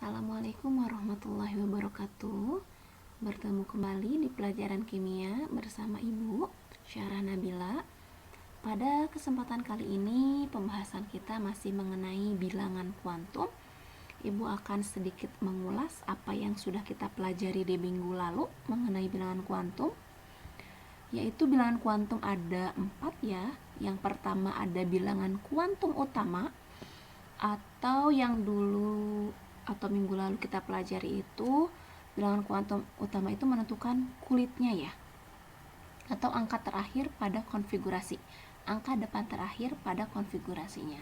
Assalamualaikum warahmatullahi wabarakatuh. Bertemu kembali di pelajaran kimia bersama Ibu Syarah Nabila. Pada kesempatan kali ini pembahasan kita masih mengenai bilangan kuantum. Ibu akan sedikit mengulas apa yang sudah kita pelajari di minggu lalu mengenai bilangan kuantum. Yaitu bilangan kuantum ada 4 ya. Yang pertama ada bilangan kuantum utama, atau yang dulu atau minggu lalu kita pelajari itu bilangan kuantum utama itu menentukan kulitnya ya, atau angka terakhir pada konfigurasi, angka depan terakhir pada konfigurasinya.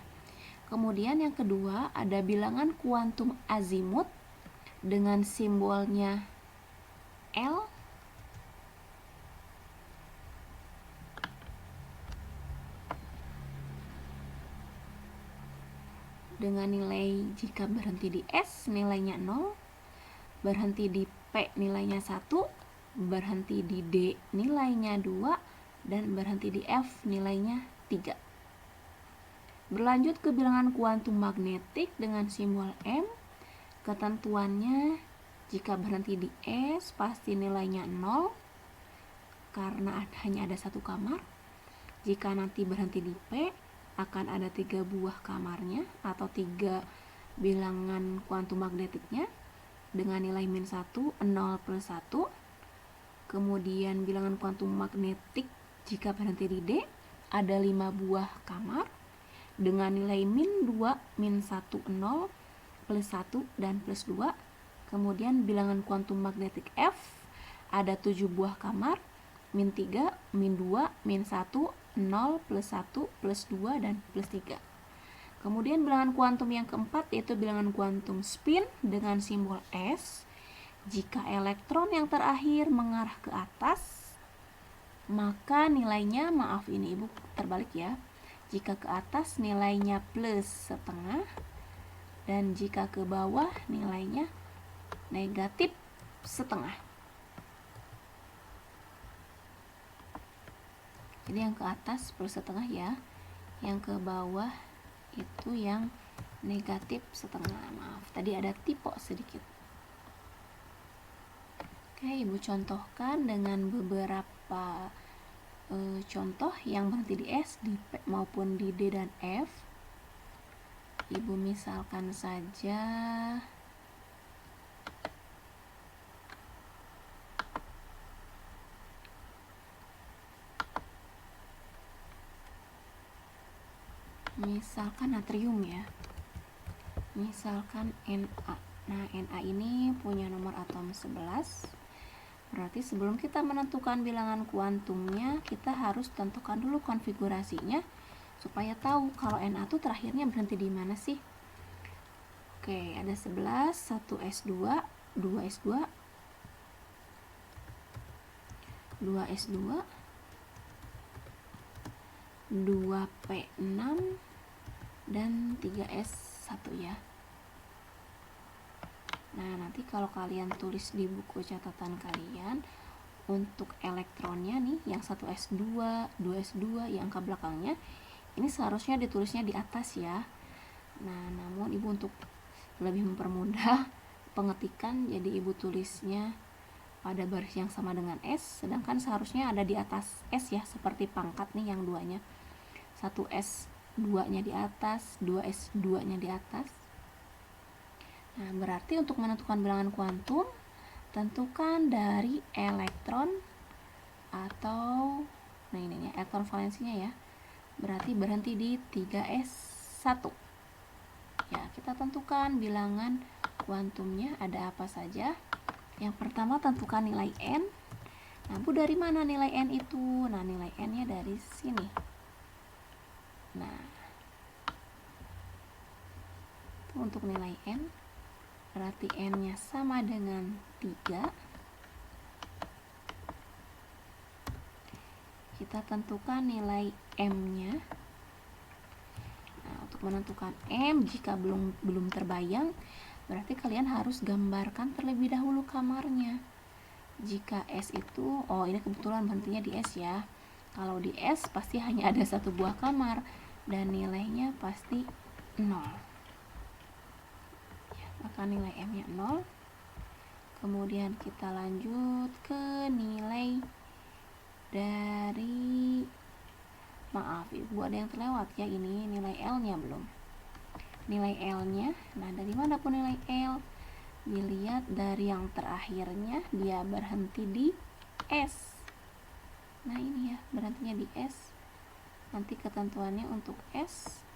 Kemudian yang kedua ada bilangan kuantum azimut dengan simbolnya L. Dengan nilai jika berhenti di S nilainya 0, berhenti di P nilainya 1, berhenti di D nilainya 2, dan berhenti di F nilainya 3. Berlanjut ke bilangan kuantum magnetik dengan simbol M. Ketentuannya jika berhenti di S pasti nilainya 0 karena hanya ada satu kamar. Jika nanti berhenti di P akan ada 3 buah kamarnya atau 3 bilangan kuantum magnetiknya dengan nilai -1, 0 plus 1. Kemudian bilangan kuantum magnetik jika berhenti di D ada 5 buah kamar dengan nilai -2, -1, 0, plus 1, dan plus 2. Kemudian bilangan kuantum magnetik F ada 7 buah kamar, -3, -2, -1, 0, plus 1, plus 2, dan plus 3. Kemudian bilangan kuantum yang keempat yaitu bilangan kuantum spin dengan simbol S. Jika elektron yang terakhir mengarah ke atas, maka nilainya, maaf ini Ibu terbalik ya. Jika ke atas nilainya plus setengah, dan jika ke bawah nilainya negatif setengah. Jadi yang ke atas plus setengah ya, yang ke bawah itu yang negatif setengah. Maaf, tadi ada typo sedikit. Oke, Ibu contohkan dengan beberapa contoh yang berhenti di S, di P maupun di D dan F. Ibu misalkan saja natrium ya, misalkan Na. Nah, Na ini punya nomor atom 11. Berarti sebelum kita menentukan bilangan kuantumnya, kita harus tentukan dulu konfigurasinya supaya tahu kalau Na itu terakhirnya berhenti di mana sih. Oke, ada 11, 1s2, 2s2, 2s2, 2p6, dan 3s1 ya. Nah, nanti kalau kalian tulis di buku catatan kalian, untuk elektronnya nih yang 1s2, 2s2 yang angka belakangnya ini seharusnya ditulisnya di atas ya. Nah, namun Ibu untuk lebih mempermudah pengetikan, jadi Ibu tulisnya pada baris yang sama dengan S, sedangkan seharusnya ada di atas S ya, seperti pangkat nih yang duanya. 1s2 nya di atas, 2s2 nya di atas. Nah, berarti untuk menentukan bilangan kuantum, tentukan dari elektron atau ini ya, elektron valensinya ya. Berarti berhenti di 3s1. Ya, kita tentukan bilangan kuantumnya ada apa saja. Yang pertama tentukan nilai N. Nah, Bu, dari mana nilai N itu? Nah, nilai N-nya dari sini. Nah, itu untuk nilai N. Berarti N-nya sama dengan 3. Kita tentukan nilai M-nya. Nah, untuk menentukan M, jika belum terbayang, berarti kalian harus gambarkan terlebih dahulu kamarnya. Jika S itu, oh ini kebetulan berhentinya di S ya. Kalau di S pasti hanya ada satu buah kamar dan nilainya pasti 0. Maka tentukan nilai M-nya 0. Kemudian kita lanjut ke nilai dari, maaf Ibu ada yang terlewat ya, ini nilai L-nya belum. Nilai L-nya, nah dari mana pun nilai L? Dilihat dari yang terakhirnya, dia berhenti di S. Nah ini ya, berhentinya di S. Nanti ketentuannya untuk S,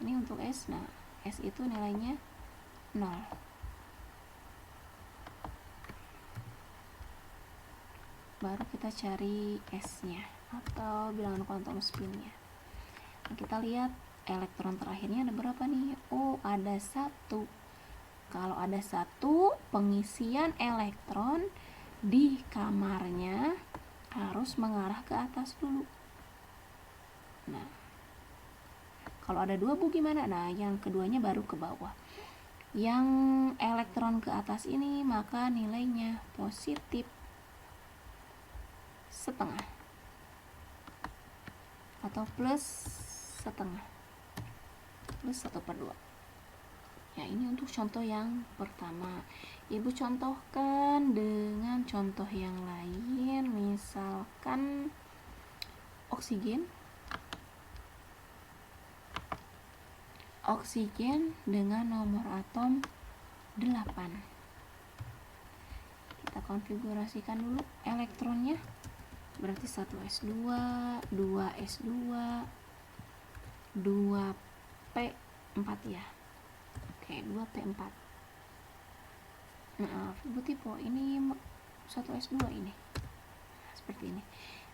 ini untuk S, nah S itu nilainya 0. Baru kita cari S-nya atau bilangan kuantum spin-nya. Nah, kita lihat elektron terakhirnya ada berapa nih? Oh, ada 1. Kalau ada 1, pengisian elektron di kamarnya harus mengarah ke atas dulu. Nah, kalau ada 2 Bu gimana? Nah, yang keduanya baru ke bawah. Yang elektron ke atas ini maka nilainya positif setengah atau plus setengah, plus 1/2. Ya, ini untuk contoh yang pertama. Ibu contohkan dengan contoh yang lain, misalkan oksigen. Oksigen dengan nomor atom 8. Kita konfigurasikan dulu elektronnya. Berarti 1s2, 2s2, 2p4 ya. Oke, 2p4. Maaf, Ibu tipe ini 1s2 ini. Seperti ini.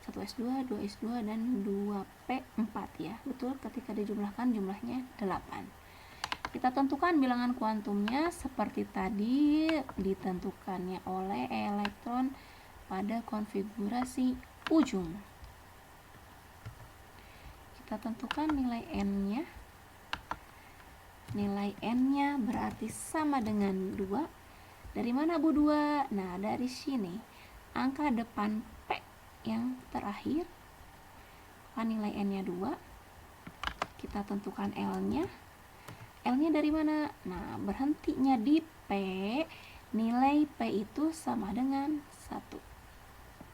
1s2, 2s2 dan 2p4 ya. Betul, ketika dijumlahkan jumlahnya 8. Kita tentukan bilangan kuantumnya seperti tadi ditentukannya oleh elektron pada konfigurasi ujung. Kita tentukan nilai N-nya. Nilai N-nya berarti sama dengan 2. Dari mana Bu 2? Nah, dari sini. Angka depan P yang terakhir. Nilai N-nya 2. Kita tentukan L-nya. L-nya dari mana? Nah, berhentinya di P. Nilai P itu sama dengan 1.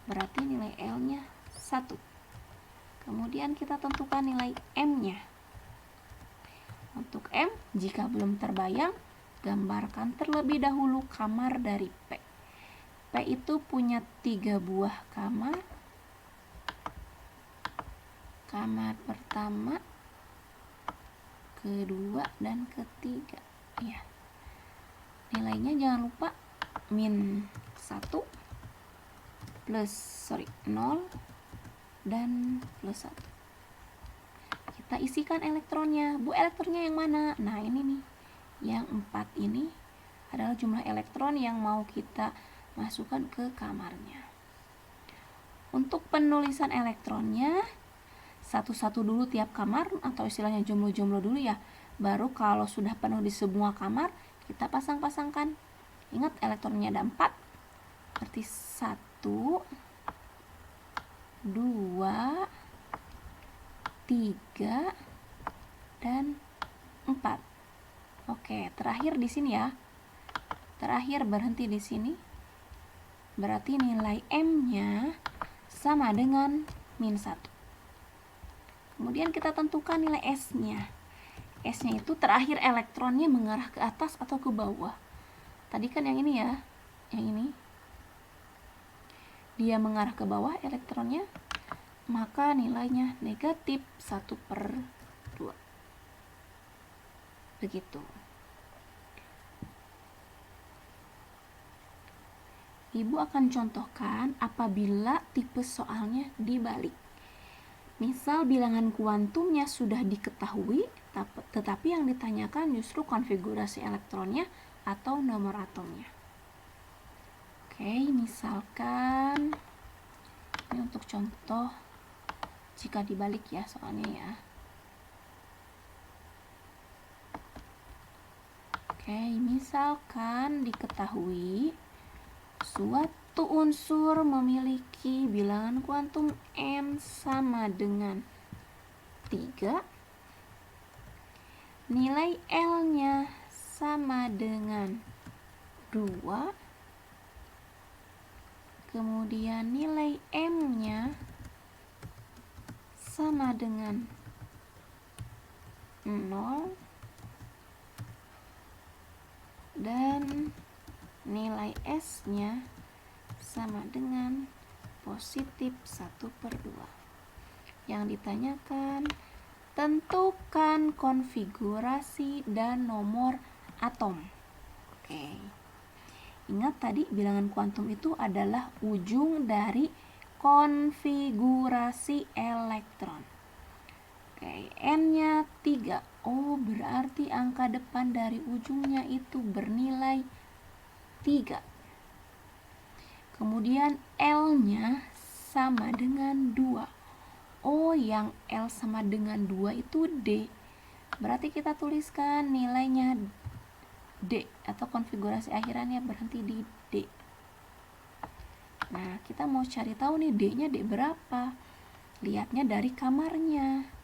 Berarti nilai L-nya 1. Kemudian kita tentukan nilai M-nya. Untuk M, jika belum terbayang, gambarkan terlebih dahulu kamar dari P. P itu punya 3 buah kamar. Kamar pertama, kedua, dan ketiga. Ya. Nilainya jangan lupa min 1, 0, dan plus 1. Kita isikan elektronnya. Bu, elektronnya yang mana? Nah, ini nih. Yang 4 ini adalah jumlah elektron yang mau kita masukkan ke kamarnya. Untuk penulisan elektronnya, satu-satu dulu tiap kamar, atau istilahnya jumlah-jumlah dulu ya. Baru kalau sudah penuh di semua kamar, kita pasang-pasangkan. Ingat, elektronnya ada 4. Berarti 1, 2, 3, dan 4. Oke, terakhir di sini ya. Terakhir berhenti di sini. Berarti nilai M-nya sama dengan min 1. Kemudian kita tentukan nilai S-nya. S-nya itu terakhir elektronnya mengarah ke atas atau ke bawah. Tadi kan yang ini ya, yang ini. Dia mengarah ke bawah elektronnya, maka nilainya negatif 1/2. Begitu. Ibu akan contohkan apabila tipe soalnya dibalik. Misal bilangan kuantumnya sudah diketahui, tetapi yang ditanyakan justru konfigurasi elektronnya atau nomor atomnya. Oke, misalkan ini untuk contoh jika dibalik ya soalnya ya. Oke, misalkan diketahui suatu unsur memiliki bilangan kuantum M sama dengan 3, nilai L-nya sama dengan 2. Kemudian nilai M-nya sama dengan 0. Dan nilai S-nya sama dengan positif 1/2. Yang ditanyakan, tentukan konfigurasi dan nomor atom. Oke. Ingat tadi bilangan kuantum itu adalah ujung dari konfigurasi elektron. Oke, N-nya 3. Oh, berarti angka depan dari ujungnya itu bernilai 3. Kemudian L-nya sama dengan 2. Oh, yang L sama dengan 2 itu D. Berarti kita tuliskan nilainya D atau konfigurasi akhirannya berhenti di D. Nah, kita mau cari tahu nih D-nya D berapa. Lihatnya dari kamarnya.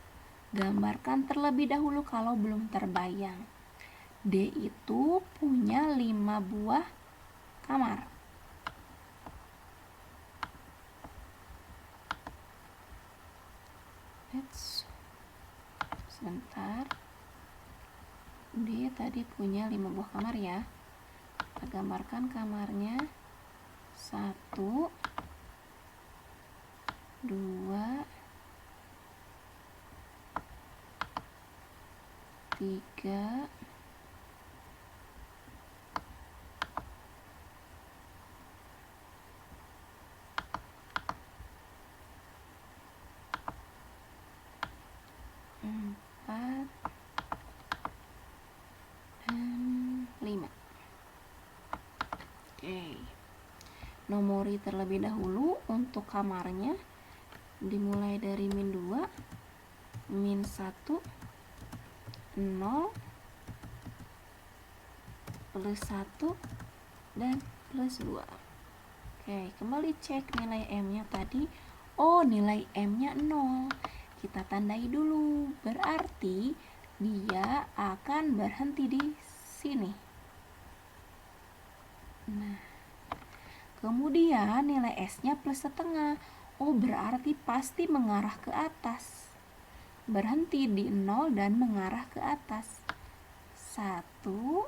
Gambarkan terlebih dahulu kalau belum terbayang. D itu punya 5 buah kamar. Sebentar. D tadi punya 5 buah kamar ya. Kita gambarkan kamarnya. 1, 2, 3, 4, dan 5. Oke. Nomori terlebih dahulu untuk kamarnya. Dimulai dari -2, -1, 0, +1, dan +2. Oke, kembali cek nilai M-nya tadi. Oh, nilai M-nya 0. Kita tandai dulu. Berarti dia akan berhenti di sini. Nah, kemudian nilai S-nya +1/2. Oh, berarti pasti mengarah ke atas. Berhenti di 0 dan mengarah ke atas. 1,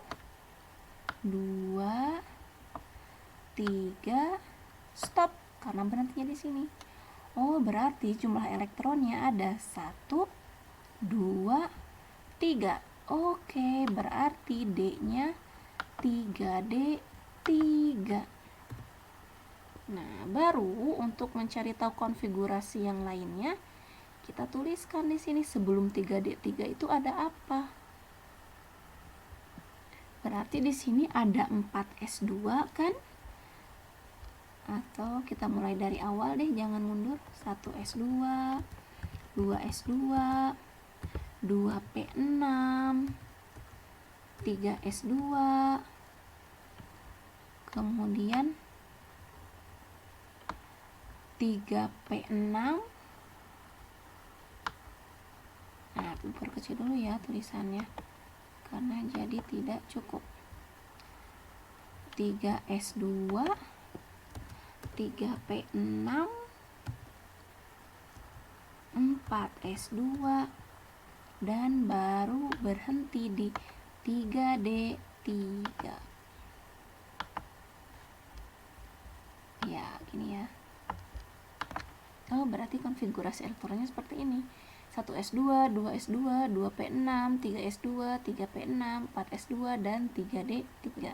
2, 3, stop karena berhentinya di sini. Oh, berarti jumlah elektronnya ada 1, 2, 3. Oke, berarti D-nya 3D 3. Nah, baru untuk mencari tahu konfigurasi yang lainnya, kita tuliskan di sini sebelum 3D3 itu ada apa? Berarti di sini ada 4S2 kan? Atau kita mulai dari awal deh, jangan mundur. 1S2, 2S2, 2P6, 3S2, kemudian 3P6. Nah, perkecil dulu ya tulisannya karena jadi tidak cukup. 3S2, 3P6, 4S2, dan baru berhenti di 3D3. Ya, gini ya. Oh, berarti konfigurasi elektronnya seperti ini. 1S2, 2S2, 2P6, 3S2, 3P6, 4S2, dan 3D3.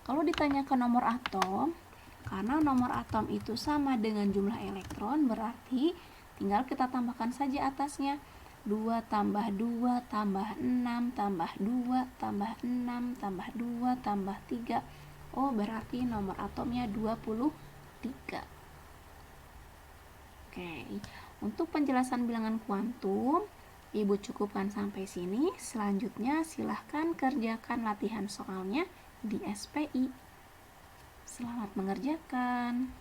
Kalau ditanyakan nomor atom, karena nomor atom itu sama dengan jumlah elektron, berarti tinggal kita tambahkan saja atasnya. 2 tambah 2 tambah 6 tambah 2 tambah 6 tambah 2 tambah 3. Oh, berarti nomor atomnya 23. Oke, untuk penjelasan bilangan kuantum, Ibu cukupkan sampai sini. Selanjutnya silahkan kerjakan latihan soalnya di SPI. Selamat mengerjakan.